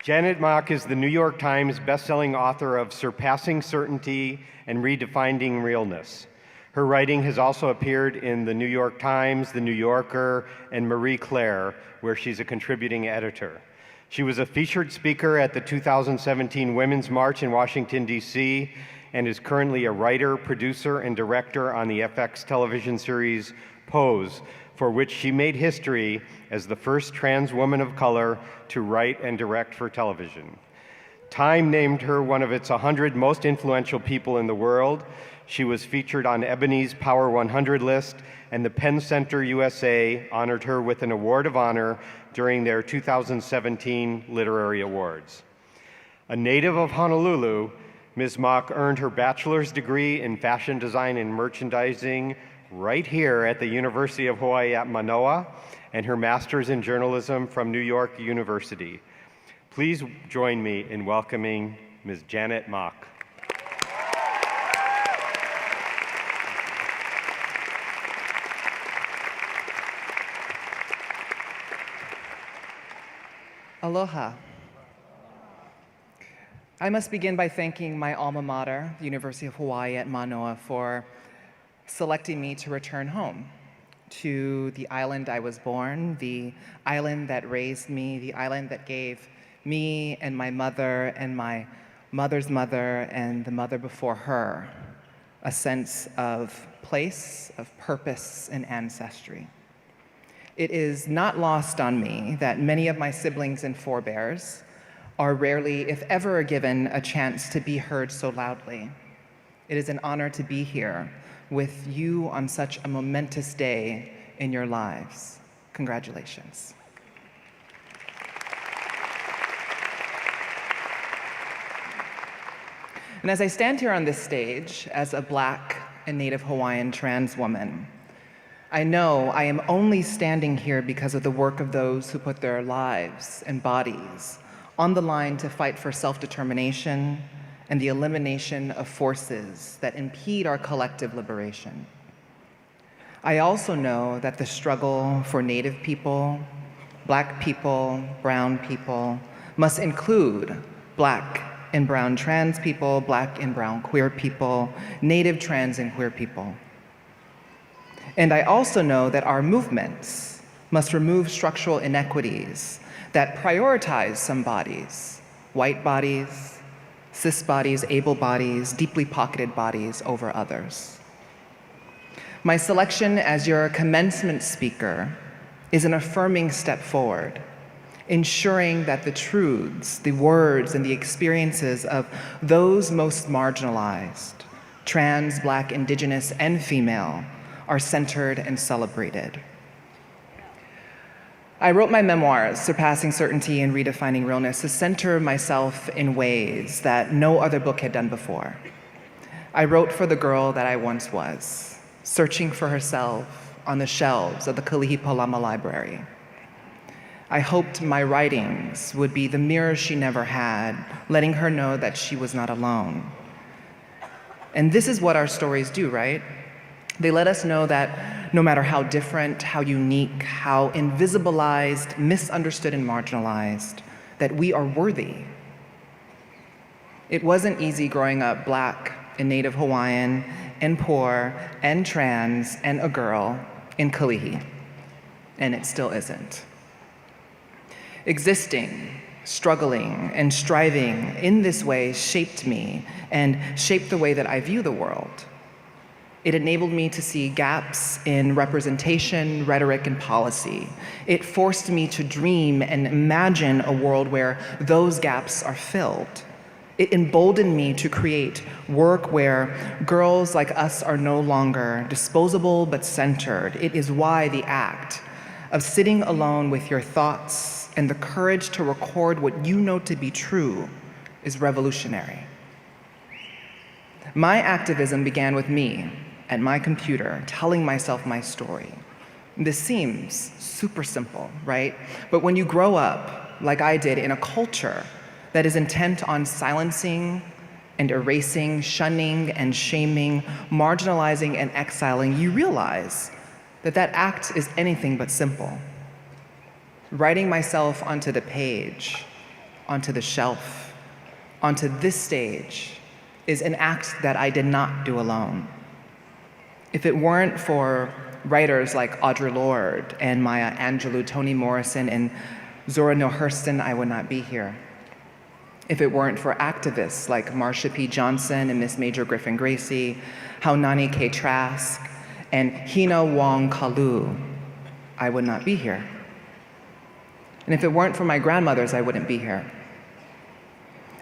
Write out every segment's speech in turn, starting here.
Janet Mock is the New York Times bestselling author of Surpassing Certainty and Redefining Realness. Her writing has also appeared in the New York Times, the New Yorker, and Marie Claire, where she's a contributing editor. She was a featured speaker at the 2017 Women's March in Washington, D.C., and is currently a writer, producer, and director on the FX television series Pose, for which she made history as the first trans woman of color to write and direct for television. Time named her one of its 100 most influential people in the world. She was featured on Ebony's Power 100 list, and the Penn Center USA honored her with an Award of Honor during their 2017 Literary Awards. A native of Honolulu, Ms. Mock earned her bachelor's degree in fashion design and merchandising right here at the University of Hawaiʻi at Manoa, and her master's in journalism from New York University. Please join me in welcoming Ms. Janet Mock. Aloha. I must begin by thanking my alma mater, the University of Hawaiʻi at Mānoa, for selecting me to return home to the island I was born, the island that raised me, the island that gave me and my mother's mother and the mother before her a sense of place, of purpose, and ancestry. It is not lost on me that many of my siblings and forebears are rarely, if ever, given a chance to be heard so loudly. It is an honor to be here with you on such a momentous day in your lives. Congratulations. And as I stand here on this stage as a Black and Native Hawaiian trans woman, I know I am only standing here because of the work of those who put their lives and bodies on the line to fight for self-determination and the elimination of forces that impede our collective liberation. I also know that the struggle for Native people, Black people, brown people, must include Black and brown trans people, Black and brown queer people, Native trans and queer people. And I also know that our movements must remove structural inequities that prioritize some bodies, white bodies, cis bodies, able bodies, deeply pocketed bodies over others. My selection as your commencement speaker is an affirming step forward, ensuring that the truths, the words, and the experiences of those most marginalized, trans, Black, Indigenous, and female, are centered and celebrated. I wrote my memoirs, Surpassing Certainty and Redefining Realness, to center myself in ways that no other book had done before. I wrote for the girl that I once was, searching for herself on the shelves of the Kalihi Library. I hoped my writings would be the mirror she never had, letting her know that she was not alone. And this is what our stories do, right? They let us know that no matter how different, how unique, how invisibilized, misunderstood, and marginalized, that we are worthy. It wasn't easy growing up Black and Native Hawaiian and poor and trans and a girl in Kalihi, and it still isn't. Existing, struggling, and striving in this way shaped me and shaped the way that I view the world. It enabled me to see gaps in representation, rhetoric, and policy. It forced me to dream and imagine a world where those gaps are filled. It emboldened me to create work where girls like us are no longer disposable but centered. It is why the act of sitting alone with your thoughts and the courage to record what you know to be true is revolutionary. My activism began with me at my computer, telling myself my story. This seems super simple, right? But when you grow up, like I did, in a culture that is intent on silencing and erasing, shunning and shaming, marginalizing and exiling, you realize that that act is anything but simple. Writing myself onto the page, onto the shelf, onto this stage, is an act that I did not do alone. If it weren't for writers like Audre Lorde and Maya Angelou, Toni Morrison, and Zora Neale Hurston, I would not be here. If it weren't for activists like Marsha P. Johnson and Miss Major Griffin Gracie, Haunani K. Trask, and Hina Wong Kalu, I would not be here. And if it weren't for my grandmothers, I wouldn't be here.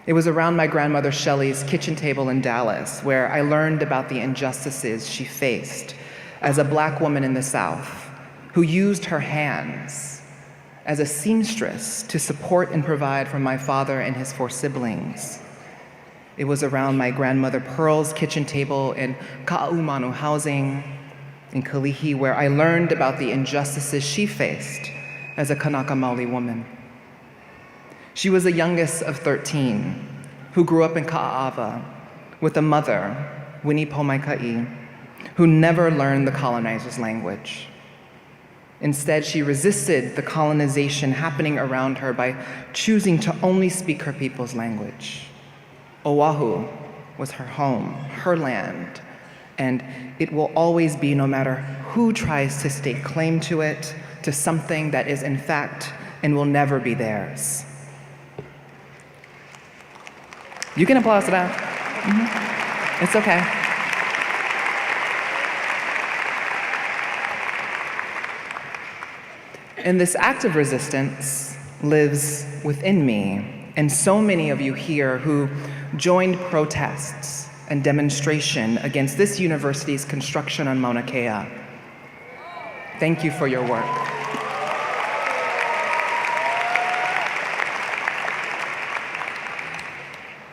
It was around my grandmother Shelley's kitchen table in Dallas where I learned about the injustices she faced as a Black woman in the South who used her hands as a seamstress to support and provide for my father and his 4 siblings. It was around my grandmother Pearl's kitchen table in Ka'aumanu housing in Kalihi where I learned about the injustices she faced as a Kanaka Maoli woman. She was the youngest of 13 who grew up in Ka'aava with a mother, Winnie Pomaikai, who never learned the colonizer's language. Instead, she resisted the colonization happening around her by choosing to only speak her people's language. Oahu was her home, her land, and it will always be, no matter who tries to stake claim to it, to something that is in fact and will never be theirs. You can applause to that. It's okay. And this act of resistance lives within me, and so many of you here who joined protests and demonstration against this university's construction on Mauna Kea. Thank you for your work.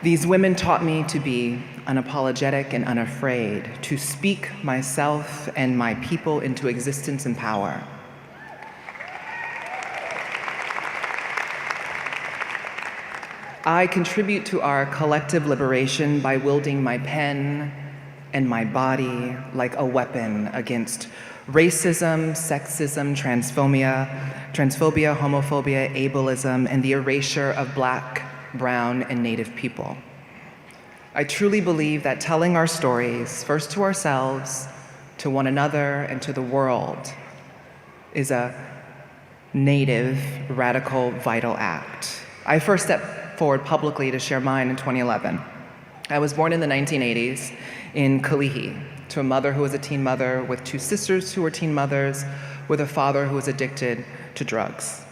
These women taught me to be unapologetic and unafraid, to speak myself and my people into existence and power. I contribute to our collective liberation by wielding my pen and my body like a weapon against racism, sexism, transphobia, homophobia, ableism, and the erasure of Black, Brown, and Native people. I truly believe that telling our stories, first to ourselves, to one another, and to the world, is a Native, radical, vital act. I first stepped forward publicly to share mine in 2011. I was born in the 1980s in Kalihi to a mother who was a teen mother with 2 sisters who were teen mothers, with a father who was addicted to drugs.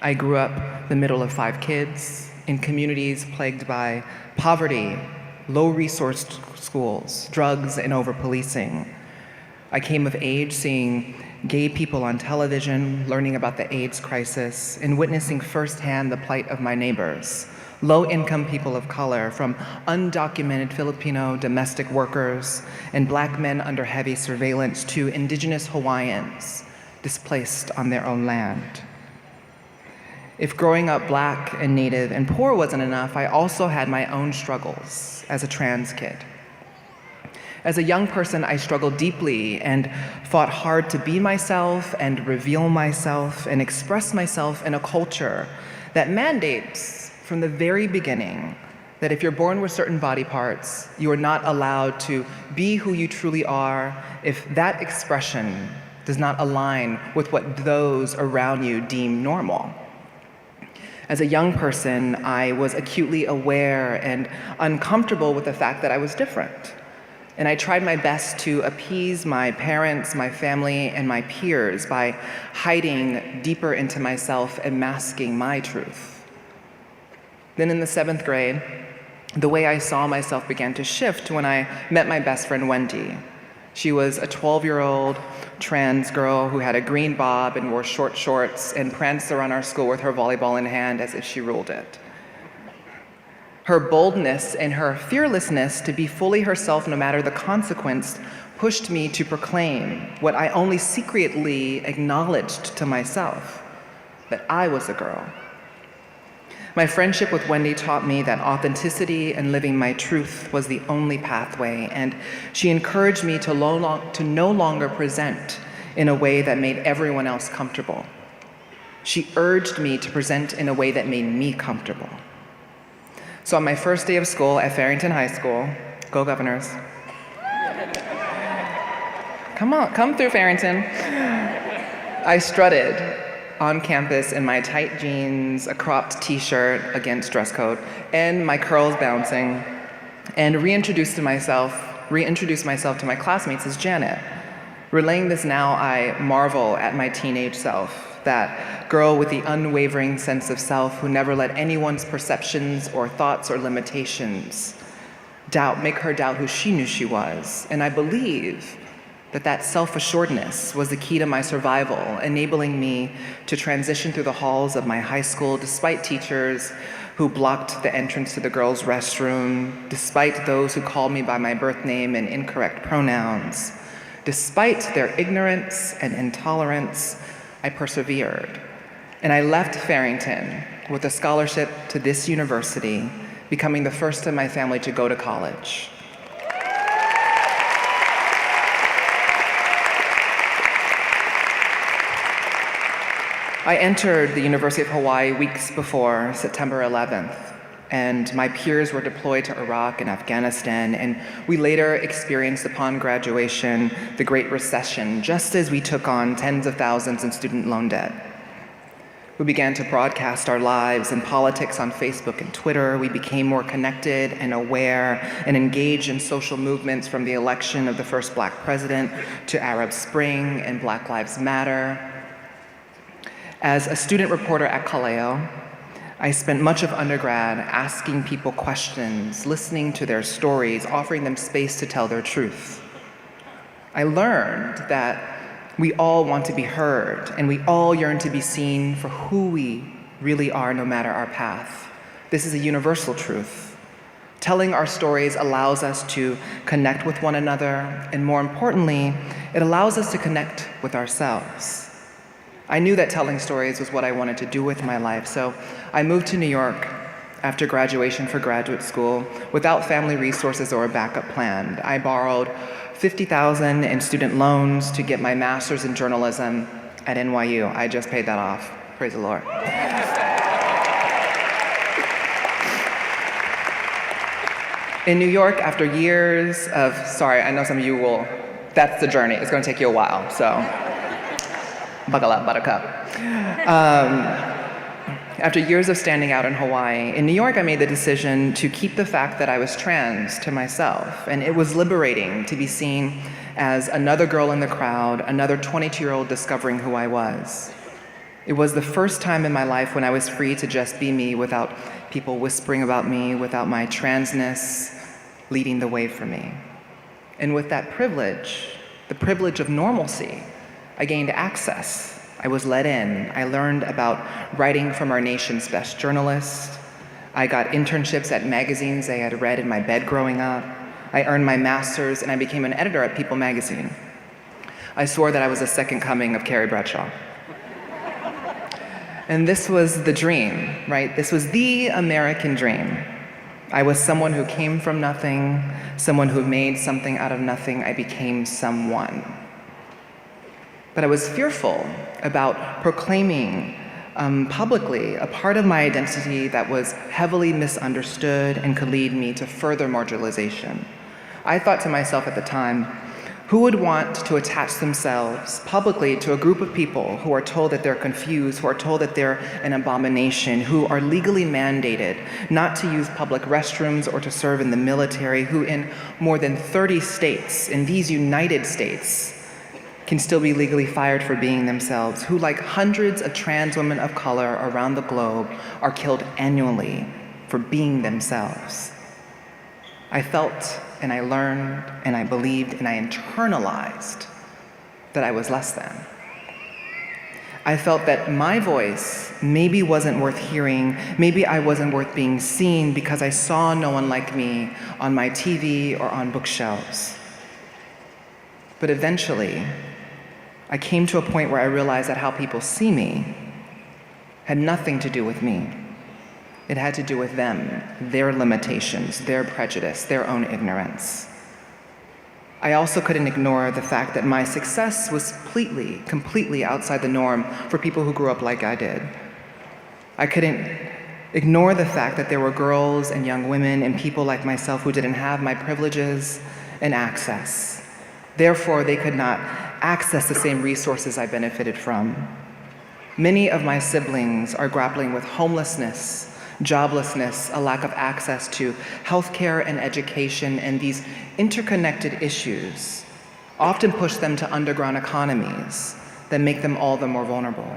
I grew up the middle of 5 kids in communities plagued by poverty, low-resourced schools, drugs, and over-policing. I came of age seeing gay people on television, learning about the AIDS crisis, and witnessing firsthand the plight of my neighbors, low-income people of color, from undocumented Filipino domestic workers and Black men under heavy surveillance to indigenous Hawaiians displaced on their own land. If growing up Black and Native and poor wasn't enough, I also had my own struggles as a trans kid. As a young person, I struggled deeply and fought hard to be myself and reveal myself and express myself in a culture that mandates from the very beginning that if you're born with certain body parts, you are not allowed to be who you truly are if that expression does not align with what those around you deem normal. As a young person, I was acutely aware and uncomfortable with the fact that I was different. And I tried my best to appease my parents, my family, and my peers by hiding deeper into myself and masking my truth. Then in the 7th grade, the way I saw myself began to shift when I met my best friend, Wendy. She was a 12-year-old trans girl who had a green bob and wore short shorts and pranced around our school with her volleyball in hand as if she ruled it. Her boldness and her fearlessness to be fully herself no matter the consequence pushed me to proclaim what I only secretly acknowledged to myself, that I was a girl. My friendship with Wendy taught me that authenticity and living my truth was the only pathway, and she encouraged me to no longer present in a way that made everyone else comfortable. She urged me to present in a way that made me comfortable. So on my first day of school at Farrington High School, go Governors. Come on, come through Farrington. I strutted on campus in my tight jeans, a cropped t-shirt against dress code, and my curls bouncing, and reintroduced myself to my classmates as Janet. Relaying this now, I marvel at my teenage self, that girl with the unwavering sense of self who never let anyone's perceptions or thoughts or limitations make her doubt who she knew she was. And I believe that self-assuredness was the key to my survival, enabling me to transition through the halls of my high school despite teachers who blocked the entrance to the girls' restroom, despite those who called me by my birth name and incorrect pronouns. Despite their ignorance and intolerance, I persevered. And I left Farrington with a scholarship to this university, becoming the first in my family to go to college. I entered the University of Hawaiʻi weeks before September 11th, and my peers were deployed to Iraq and Afghanistan, and we later experienced upon graduation the Great Recession, just as we took on tens of thousands in student loan debt. We began to broadcast our lives and politics on Facebook and Twitter. We became more connected and aware and engaged in social movements, from the election of the first Black president to Arab Spring and Black Lives Matter. As a student reporter at Kaleo, I spent much of undergrad asking people questions, listening to their stories, offering them space to tell their truth. I learned that we all want to be heard, and we all yearn to be seen for who we really are, no matter our path. This is a universal truth. Telling our stories allows us to connect with one another, and more importantly, it allows us to connect with ourselves. I knew that telling stories was what I wanted to do with my life, so I moved to New York after graduation for graduate school without family resources or a backup plan. I borrowed $50,000 in student loans to get my master's in journalism at NYU. I just paid that off. Praise the Lord. In New York, after years of, sorry, I know some of you will, that's the journey. It's going to take you a while, so buckle up, buttercup. After years of standing out in Hawaii, in New York I made the decision to keep the fact that I was trans to myself, and it was liberating to be seen as another girl in the crowd, another 22-year-old discovering who I was. It was the first time in my life when I was free to just be me without people whispering about me, without my transness leading the way for me. And with that privilege, the privilege of normalcy, I gained access. I was let in. I learned about writing from our nation's best journalists. I got internships at magazines I had read in my bed growing up. I earned my master's, and I became an editor at People magazine. I swore that I was a second coming of Carrie Bradshaw. And this was the dream, right? This was the American dream. I was someone who came from nothing, someone who made something out of nothing. I became someone. But I was fearful about proclaiming publicly a part of my identity that was heavily misunderstood and could lead me to further marginalization. I thought to myself at the time, who would want to attach themselves publicly to a group of people who are told that they're confused, who are told that they're an abomination, who are legally mandated not to use public restrooms or to serve in the military, who in more than 30 states, in these United States, can still be legally fired for being themselves, who, like hundreds of trans women of color around the globe, are killed annually for being themselves. I felt, and I learned, and I believed, and I internalized that I was less than. I felt that my voice maybe wasn't worth hearing, maybe I wasn't worth being seen because I saw no one like me on my TV or on bookshelves. But eventually, I came to a point where I realized that how people see me had nothing to do with me. It had to do with them, their limitations, their prejudice, their own ignorance. I also couldn't ignore the fact that my success was completely outside the norm for people who grew up like I did. I couldn't ignore the fact that there were girls and young women and people like myself who didn't have my privileges and access. Therefore, they could not access the same resources I benefited from. Many of my siblings are grappling with homelessness, joblessness, a lack of access to healthcare and education, and these interconnected issues often push them to underground economies that make them all the more vulnerable.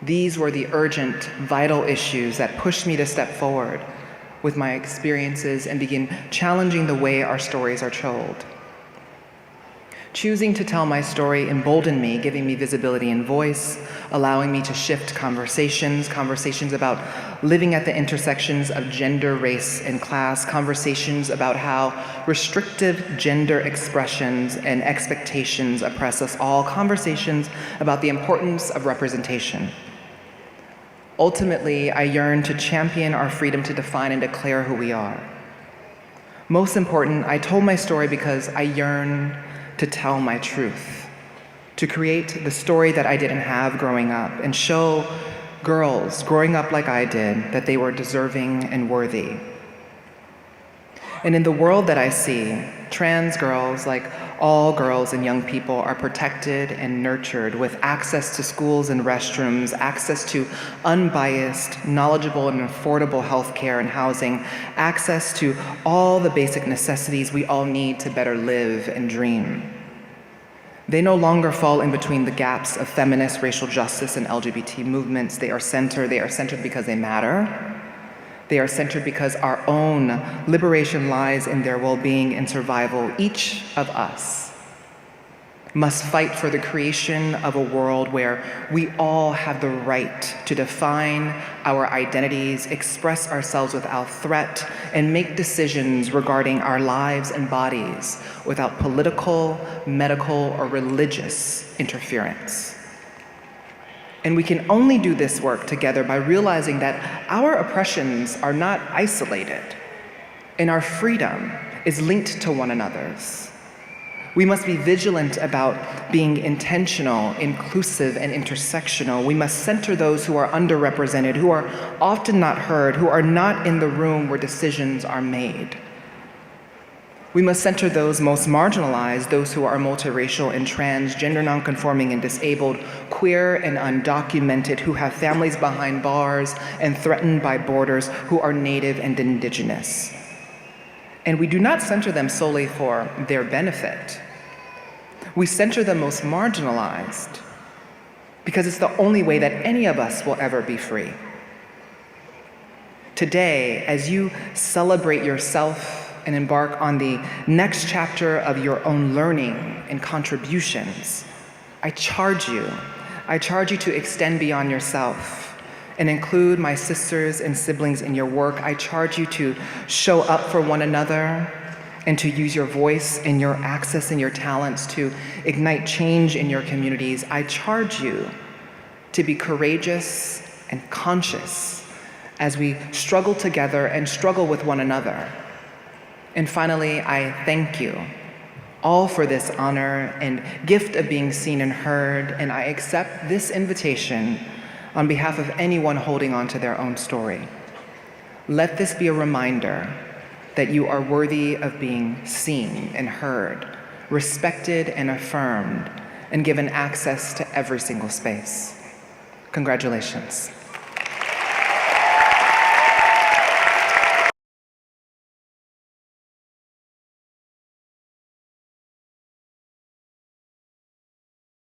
These were the urgent, vital issues that pushed me to step forward with my experiences and begin challenging the way our stories are told. Choosing to tell my story emboldened me, giving me visibility and voice, allowing me to shift conversations about living at the intersections of gender, race, and class, conversations about how restrictive gender expressions and expectations oppress us all, conversations about the importance of representation. Ultimately, I yearn to champion our freedom to define and declare who we are. Most important, I told my story because I yearn to tell my truth, to create the story that I didn't have growing up, and show girls growing up like I did that they were deserving and worthy. And in the world that I see, trans girls, like all girls and young people, are protected and nurtured with access to schools and restrooms, access to unbiased, knowledgeable, and affordable healthcare and housing, access to all the basic necessities we all need to better live and dream. They no longer fall in between the gaps of feminist, racial justice, and LGBT movements. They are centered because they matter. They are centered because our own liberation lies in their well-being and survival. Each of us must fight for the creation of a world where we all have the right to define our identities, express ourselves without threat, and make decisions regarding our lives and bodies without political, medical, or religious interference. And we can only do this work together by realizing that our oppressions are not isolated, and our freedom is linked to one another's. We must be vigilant about being intentional, inclusive, and intersectional. We must center those who are underrepresented, who are often not heard, who are not in the room where decisions are made. We must center those most marginalized, those who are multiracial and trans, gender nonconforming and disabled, queer and undocumented, who have families behind bars and threatened by borders, who are Native and Indigenous. And we do not center them solely for their benefit. We center the most marginalized because it's the only way that any of us will ever be free. Today, as you celebrate yourself and embark on the next chapter of your own learning and contributions, I charge you to extend beyond yourself and include my sisters and siblings in your work. I charge you to show up for one another and to use your voice and your access and your talents to ignite change in your communities. I charge you to be courageous and conscious as we struggle together and struggle with one another. And finally, I thank you all for this honor and gift of being seen and heard, and I accept this invitation on behalf of anyone holding on to their own story. Let this be a reminder that you are worthy of being seen and heard, respected and affirmed, and given access to every single space. Congratulations.